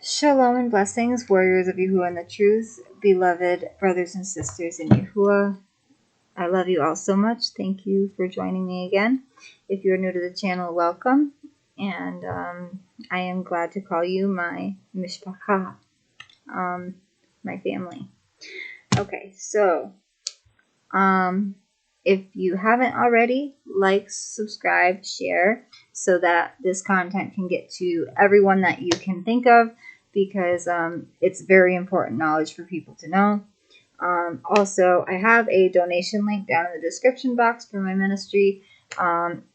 Shalom and blessings, warriors of Yahuah and the truth, beloved brothers and sisters in Yahuah. I love you all so much. Thank you for joining me again. If you're new to the channel, welcome. And I am glad to call you my mishpacha, my family. Okay, so if you haven't already, like, subscribe, share, so that this content can get to everyone that you can think of, because it's very important knowledge for people to know. Also, I have a donation link down in the description box for my ministry.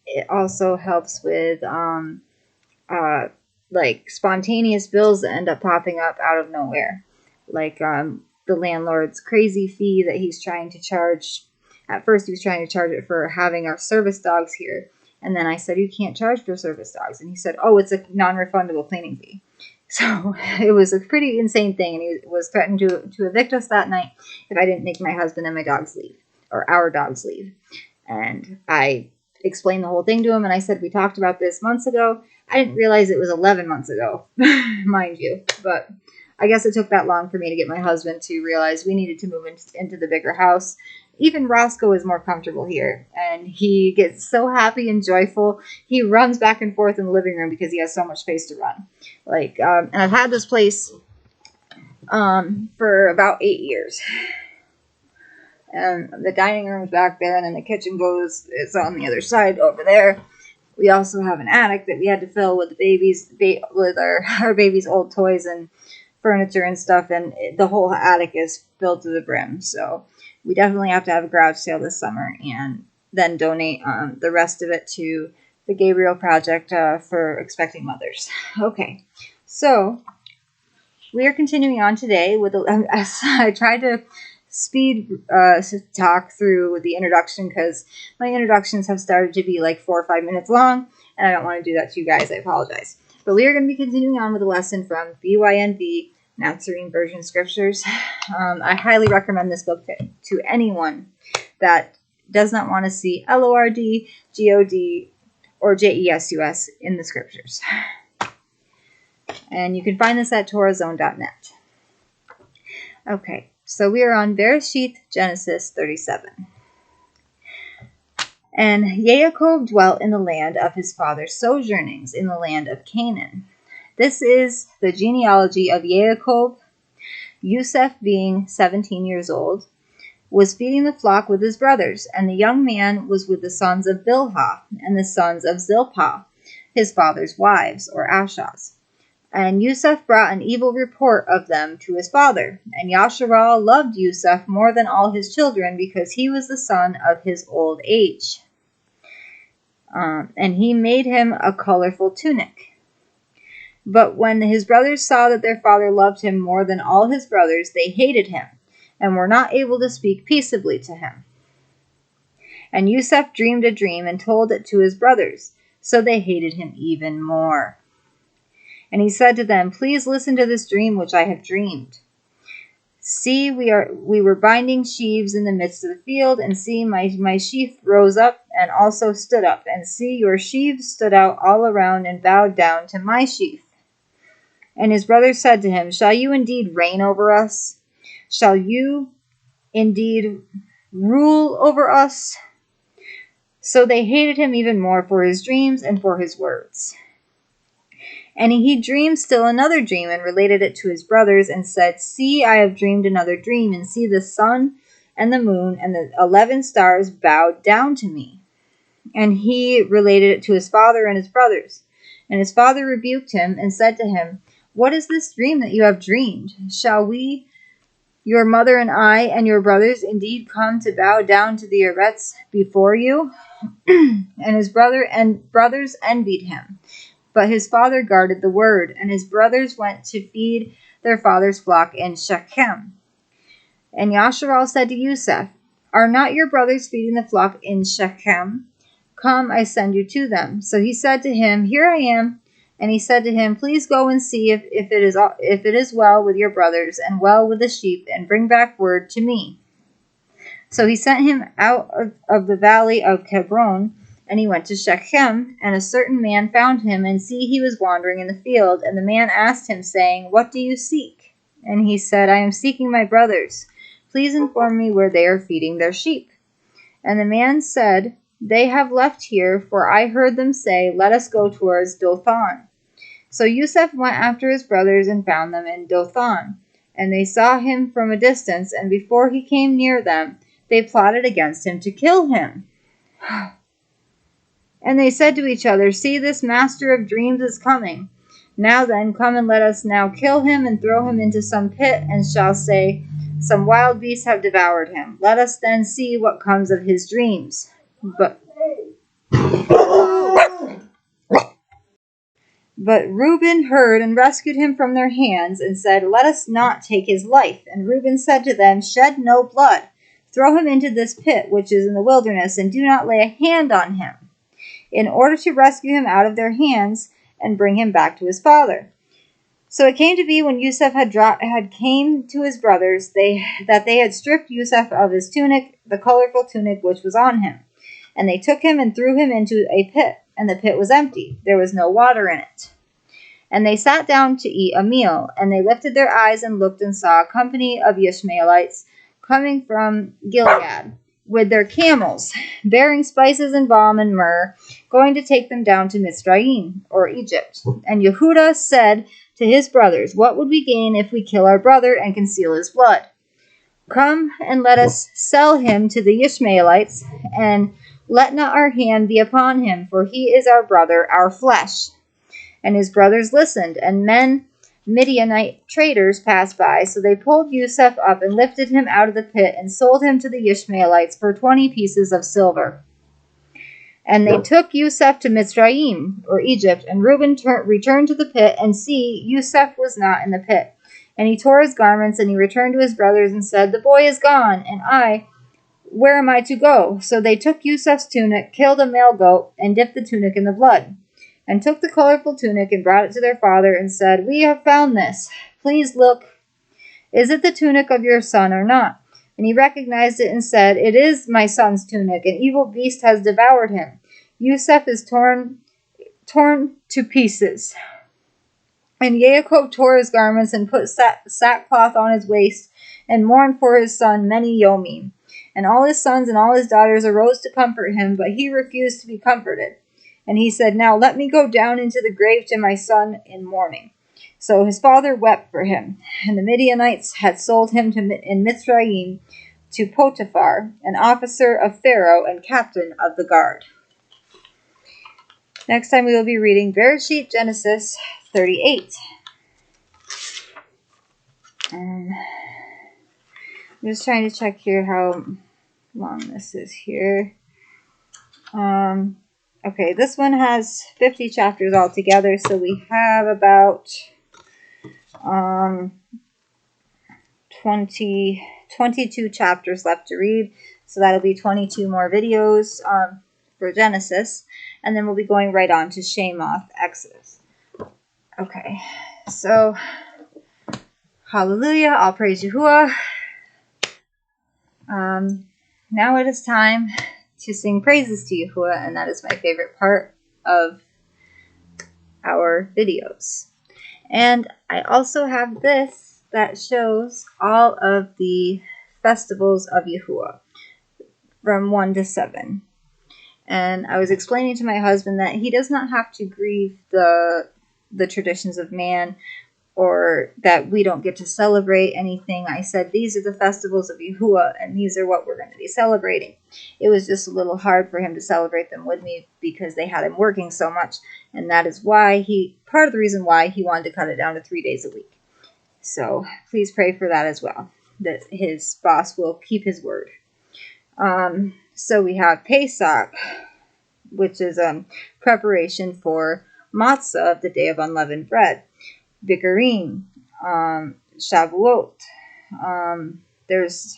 It also helps with like spontaneous bills that end up popping up out of nowhere, like the landlord's crazy fee that he's trying to charge. At first, he was trying to charge it for having our service dogs here. And then I said, you can't charge for service dogs. And he said, oh, it's a non-refundable cleaning fee. So it was a pretty insane thing. And he was threatening to evict us that night if I didn't make my husband and my dogs leave, or our dogs leave. And I explained the whole thing to him. And I said, we talked about this months ago. I didn't realize it was 11 months ago, mind you. But I guess it took that long for me to get my husband to realize we needed to move into the bigger house. Even Roscoe is more comfortable here, and he gets so happy and joyful. He runs back and forth in the living room because he has so much space to run. And I've had this place for about 8 years. And the dining room's back there, and then the kitchen is on the other side over there. We also have an attic that we had to fill with with our baby's old toys and furniture and stuff, and the whole attic is filled to the brim. So we definitely have to have a garage sale this summer, and then donate the rest of it to the Gabriel Project for expecting mothers. Okay, so we are continuing on today with I tried to speed talk through with the introduction, because my introductions have started to be like 4 or 5 minutes long, and I don't want to do that to you guys. I apologize. But we are going to be continuing on with a lesson from BYNV, Natsarim Version Scriptures. I highly recommend this book to anyone that does not want to see LORD, GOD, or JESUS in the Scriptures. And you can find this at TorahZone.net. Okay, so we are on Barashith, Genesis 37. And Yaakov dwelt in the land of his father's sojournings, in the land of Canaan. This is the genealogy of Yaakov. Yosef, being 17 years old, was feeding the flock with his brothers, and the young man was with the sons of Bilhah and the sons of Zilpah, his father's wives, or Ashaz. And Yosef brought an evil report of them to his father. And Yasharal loved Yosef more than all his children, because he was the son of his old age. And he made him a colorful tunic. But when his brothers saw that their father loved him more than all his brothers, they hated him, and were not able to speak peaceably to him. And Yosef dreamed a dream and told it to his brothers, so they hated him even more. And he said to them, please listen to this dream which I have dreamed. See, we were binding sheaves in the midst of the field, and see, my sheaf rose up and also stood up, and see, your sheaves stood out all around and bowed down to my sheaf. And his brothers said to him, shall you indeed reign over us? Shall you indeed rule over us? So they hated him even more for his dreams and for his words. And he dreamed still another dream, and related it to his brothers, and said, see, I have dreamed another dream, and see, the sun and the moon and the 11 stars bowed down to me. And he related it to his father and his brothers. And his father rebuked him, and said to him, what is this dream that you have dreamed? Shall we, your mother and I, and your brothers, indeed come to bow down to the Eretz before you? And his brothers envied him. But his father guarded the word, and his brothers went to feed their father's flock in Shechem. And Yasharal said to Yosef, are not your brothers feeding the flock in Shechem? Come, I send you to them. So he said to him, here I am. And he said to him, please go and see if it is well with your brothers, and well with the sheep, and bring back word to me. So he sent him out of the valley of Hebron, And he went to Shechem, and a certain man found him, and see, he was wandering in the field. And the man asked him, saying, What do you seek? And he said, I am seeking my brothers. Please inform me where they are feeding their sheep. And the man said, They have left here, for I heard them say, Let us go towards Dothan. So Yusuf went after his brothers and found them in Dothan. And they saw him from a distance, and before he came near them, they plotted against him to kill him. And they said to each other, See, this master of dreams is coming. Now then, come and let us now kill him and throw him into some pit, and shall say, Some wild beasts have devoured him. Let us then see what comes of his dreams. But Reuben heard and rescued him from their hands, and said, Let us not take his life. And Reuben said to them, Shed no blood. Throw him into this pit which is in the wilderness, and do not lay a hand on him, in order to rescue him out of their hands and bring him back to his father. So it came to be when Yusuf had came to his brothers, that they had stripped Yusuf of his tunic, the colorful tunic which was on him. And they took him and threw him into a pit, and the pit was empty. There was no water in it. And they sat down to eat a meal, and they lifted their eyes and looked and saw a company of Ishmaelites coming from Gilead, with their camels, bearing spices and balm and myrrh, going to take them down to Mitzrayim, or Egypt. And Yahuah said to his brothers, What would we gain if we kill our brother and conceal his blood? Come and let us sell him to the Ishmaelites, and let not our hand be upon him, for he is our brother, our flesh. And his brothers listened, and Midianite traders passed by, so they pulled Yusuf up and lifted him out of the pit and sold him to the Ishmaelites for 20 pieces of silver. And they took Yusuf to Mitzrayim, or Egypt, and Reuben returned to the pit, and see, Yusuf was not in the pit. And he tore his garments, and he returned to his brothers and said, The boy is gone, and where am I to go? So they took Yusuf's tunic, killed a male goat, and dipped the tunic in the blood, and took the colorful tunic and brought it to their father, and said, We have found this. Please look. Is it the tunic of your son or not? And he recognized it and said, It is my son's tunic. An evil beast has devoured him. Yusuf is torn to pieces. And Yaakov tore his garments and put sackcloth on his waist, and mourned for his son many yomim. And all his sons and all his daughters arose to comfort him, but he refused to be comforted. And he said, Now let me go down into the grave to my son in mourning. So his father wept for him. And the Midianites had sold him in Mitzrayim to Potiphar, an officer of Pharaoh and captain of the guard. Next time we will be reading Barashith, Genesis 38. I'm just trying to check here how long this is here. Okay, this one has 50 chapters altogether, so we have about 22 chapters left to read. So that'll be 22 more videos for Genesis, and then we'll be going right on to Shemoth, Exodus. Okay, so hallelujah, all praise Yahuah. Now it is time to sing praises to Yahuah, and that is my favorite part of our videos. And I also have this that shows all of the festivals of Yahuah from 1 to 7. And I was explaining to my husband that he does not have to grieve the traditions of man, or that we don't get to celebrate anything. I said, these are the festivals of Yahuah, and these are what we're going to be celebrating. It was just a little hard for him to celebrate them with me because they had him working so much, and that is why part of the reason why he wanted to cut it down to 3 days a week. So please pray for that as well, that his boss will keep his word. So we have Pesach, which is preparation for matzah, the day of unleavened bread. Bikurim, Shavuot. There's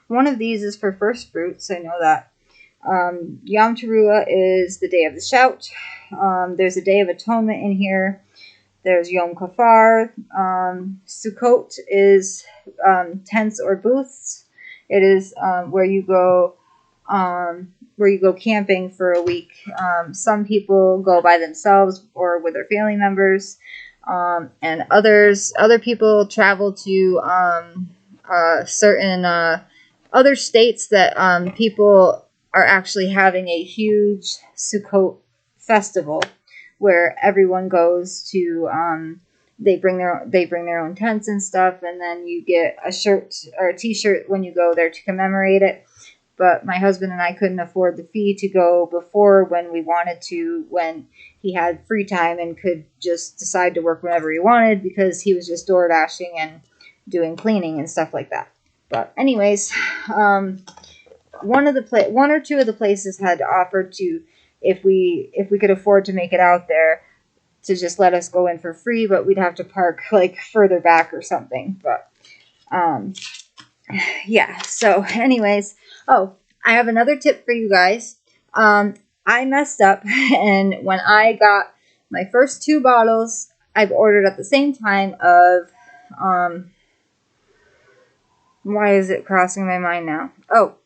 one of these is for first fruits, I know that. Yom Teruah is the day of the shout. There's a day of atonement in here. There's Yom Kippur. Sukkot is tents or booths. It is where you go where you go camping for a week. Some people go by themselves or with their family members, and other people travel to certain other states that people are actually having a huge Sukkot festival where everyone goes to. They bring their own tents and stuff, and then you get a shirt or a T-shirt when you go there to commemorate it. But my husband and I couldn't afford the fee to go before when we wanted to, when he had free time and could just decide to work whenever he wanted, because he was just door dashing and doing cleaning and stuff like that. But anyways, one or two of the places had offered to, if we could afford to make it out there, to just let us go in for free, but we'd have to park like further back or something. But yeah, so anyways, I have another tip for you guys. I messed up, and when I got my first 2 bottles, I've ordered at the same time of, why is it crossing my mind now? Or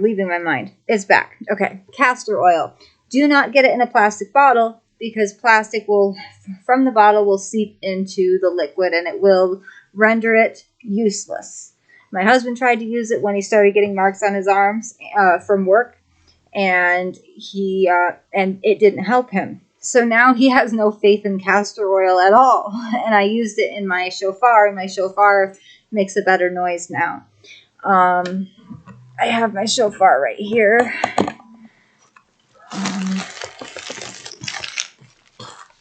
leaving my mind. It's back. Okay, castor oil. Do not get it in a plastic bottle, because plastic from the bottle will seep into the liquid and it will render it useless. My husband tried to use it when he started getting marks on his arms from work, and it didn't help him. So now he has no faith in castor oil at all. And I used it in my shofar, and my shofar makes a better noise now. I have my shofar right here.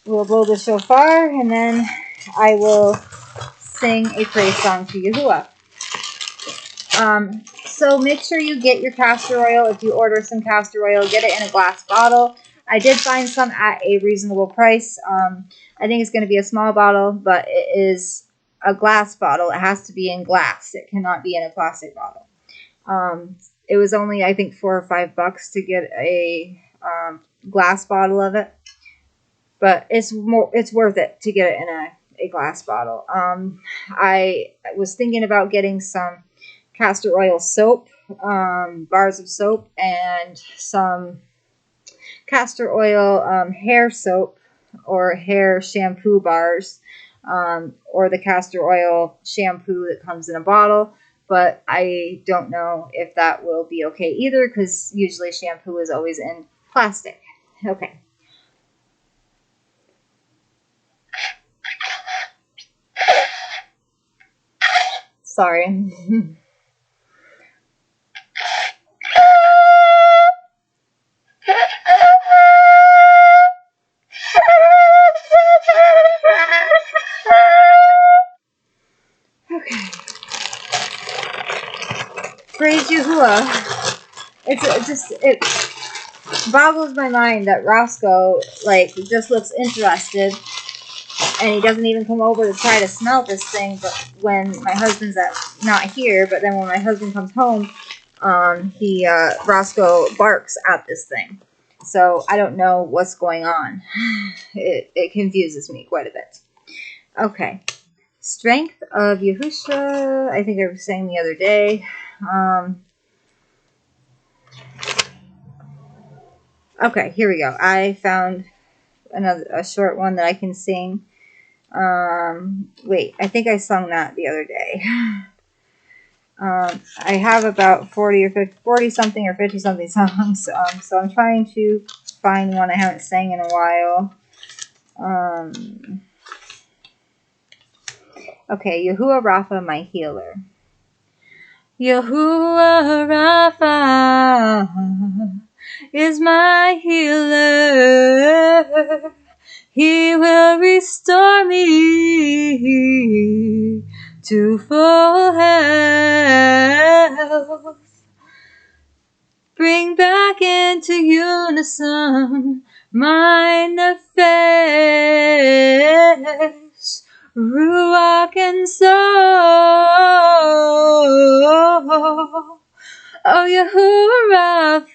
We'll blow the shofar, and then I will sing a praise song to Yahuah. So make sure you get your castor oil. If you order some castor oil, get it in a glass bottle. I did find some at a reasonable price. I think it's going to be a small bottle, but it is a glass bottle. It has to be in glass. It cannot be in a plastic bottle. It was only, I think, $4 or $5 to get a glass bottle of it. But it's worth it to get it in a glass bottle. I was thinking about getting some castor oil soap, bars of soap, and some castor oil hair soap or hair shampoo bars, or the castor oil shampoo that comes in a bottle. But I don't know if that will be okay either, because usually shampoo is always in plastic. Okay. Sorry. Okay. Praise Yahuah. It boggles my mind that Roscoe just looks interested, and he doesn't even come over to try to smell this thing. But when my husband's not here, but then when my husband comes home, Roscoe barks at this thing. So I don't know what's going on. It confuses me quite a bit. Okay. Strength of Yahusha. I think I was saying the other day. Okay, here we go. I found a short one that I can sing. Wait, I think I sung that the other day. I have about 40 something or 50 something songs. So I'm trying to find one I haven't sang in a while. Okay, Yahuah Rapha, my healer. Yahuah Rapha is my healer. He will restore me to full health. Bring back into unison mind, nefesh, ruach, and soul. Oh, Yahuah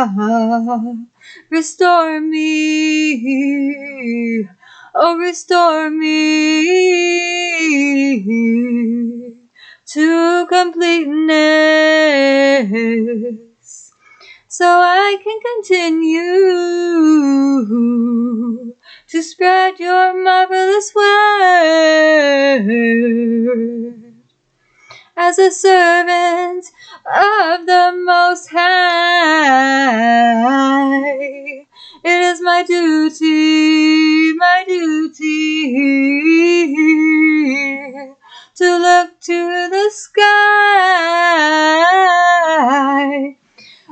Rapha, restore me. Oh, restore me to completeness. so I can continue to spread your marvelous word. As a servant of the Most High, it is my duty to look to the sky,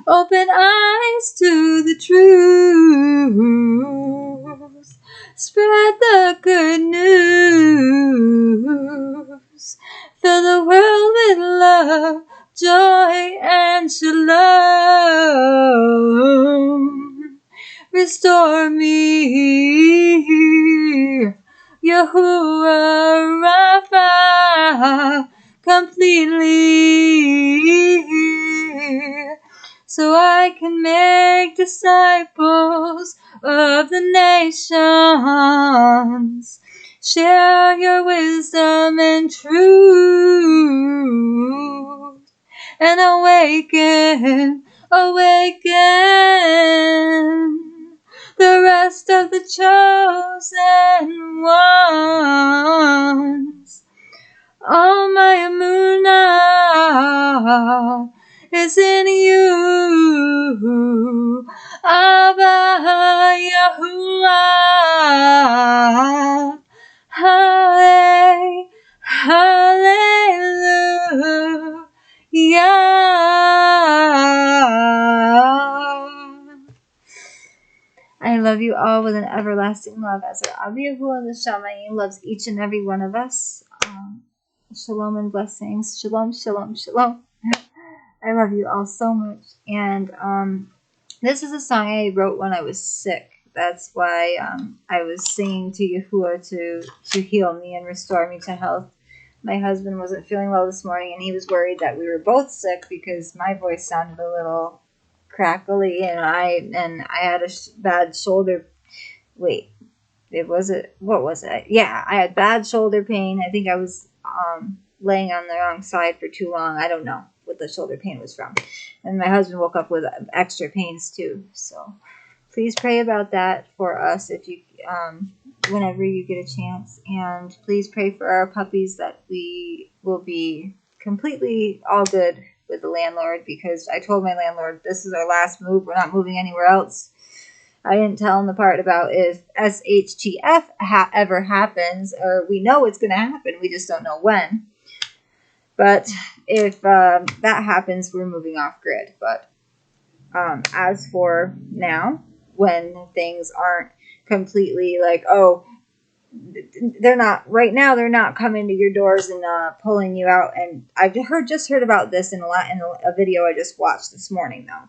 open eyes to the truth, spread the good news, fill the world with love, joy, and shalom. Restore me, Yahuah Rapha, completely, so I can make disciples of the nations, share your wisdom and truth, and awaken the rest of the chosen ones. All my emunah is in you, Abba Yahuah. Hallelujah. I love you all with an everlasting love, as our Abba Yahuah and the Shamayim loves each and every one of us. Shalom and blessings. Shalom, shalom, shalom. I love you all so much. And this is a song I wrote when I was sick. That's why I was singing to Yahuah to heal me and restore me to health. My husband wasn't feeling well this morning, and he was worried that we were both sick because my voice sounded a little crackly, and I had a bad shoulder. Wait, what was it? Yeah, I had bad shoulder pain. I think I was laying on the wrong side for too long. I don't know what the shoulder pain was from. And my husband woke up with extra pains too. So please pray about that for us if you whenever you get a chance. And please pray for our puppies that we will be completely all good with the landlord, because I told my landlord this is our last move. We're not moving anywhere else. I didn't tell him the part about if SHTF ever happens, or we know it's going to happen. We just don't know when. But if that happens, we're moving off grid. But as for now, when things aren't completely like, oh, they're not coming to your doors and pulling you out. And I've just heard about this in a video I just watched this morning, though,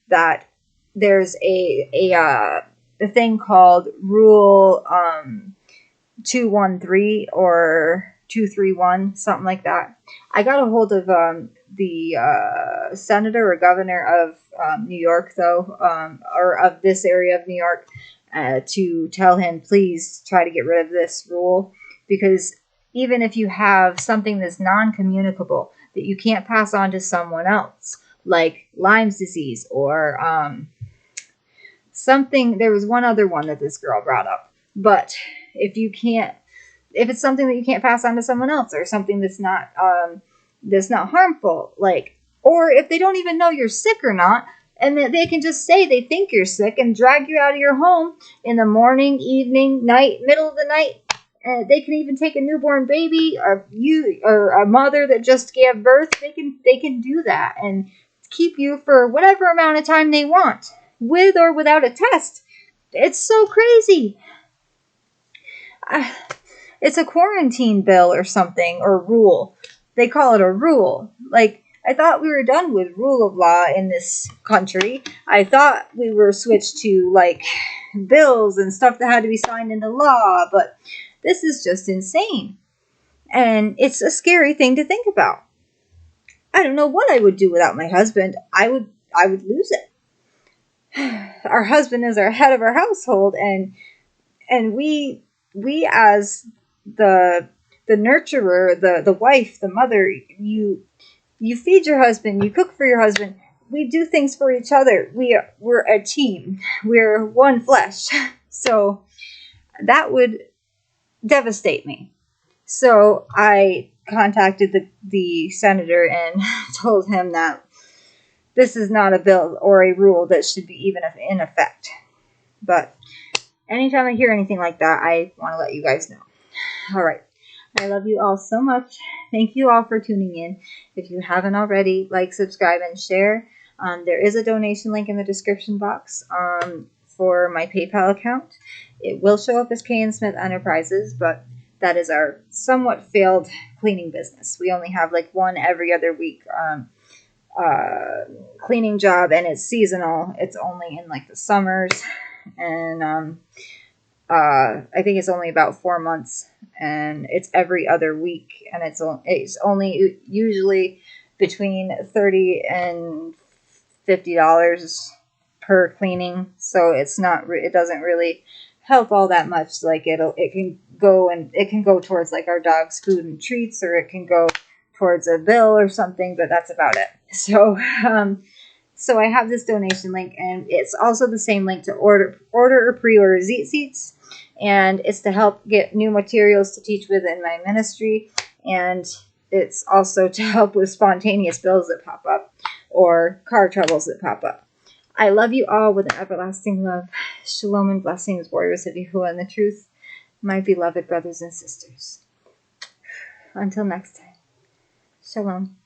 that there's a thing called Rule 213 or 231, something like that. I got a hold of the senator or governor of New York, though, or of this area of New York, to tell him, please try to get rid of this rule, because even if you have something that's non-communicable that you can't pass on to someone else, like Lyme's disease or something, there was one other one that this girl brought up, but if it's something that you can't pass on to someone else, or something that's not harmful, like, or if they don't even know you're sick or not, and that they can just say they think you're sick and drag you out of your home in the morning, evening, night, middle of the night. They can even take a newborn baby, or a mother that just gave birth. They can do that and keep you for whatever amount of time they want, with or without a test. It's so crazy. It's a quarantine bill or something, or rule. They call it a rule. Like, I thought we were done with rule of law in this country. I thought we were switched to, like, bills and stuff that had to be signed into law, but this is just insane. And it's a scary thing to think about. I don't know what I would do without my husband. I would lose it. Our husband is our head of our household, and we as the nurturer, the wife, the mother, you feed your husband, you cook for your husband. we do things for each other. We're a team. We're one flesh. So that would devastate me. So I contacted the senator and told him that this is not a bill or a rule that should be even in effect. But anytime I hear anything like that, I want to let you guys know. All right. I love you all so much. Thank you all for tuning in. If you haven't already, like, subscribe, and share. There is a donation link in the description box for my PayPal account. It will show up as K & Smith Enterprises, but that is our somewhat failed cleaning business. We only have like one every other week cleaning job, and it's seasonal. It's only in like the summers, and I think it's only about 4 months, and it's every other week, and it's only usually between $30 and $50 per cleaning. So it's not, it doesn't really help all that much. Like it can go towards like our dog's food and treats, or it can go towards a bill or something, but that's about it. So so I have this donation link, and it's also the same link to order or pre-order Zeet Seats, and it's to help get new materials to teach with in my ministry, and it's also to help with spontaneous bills that pop up or car troubles that pop up. I love you all with an everlasting love. Shalom and blessings, warriors of Yahuah and the truth, my beloved brothers and sisters. Until next time, shalom.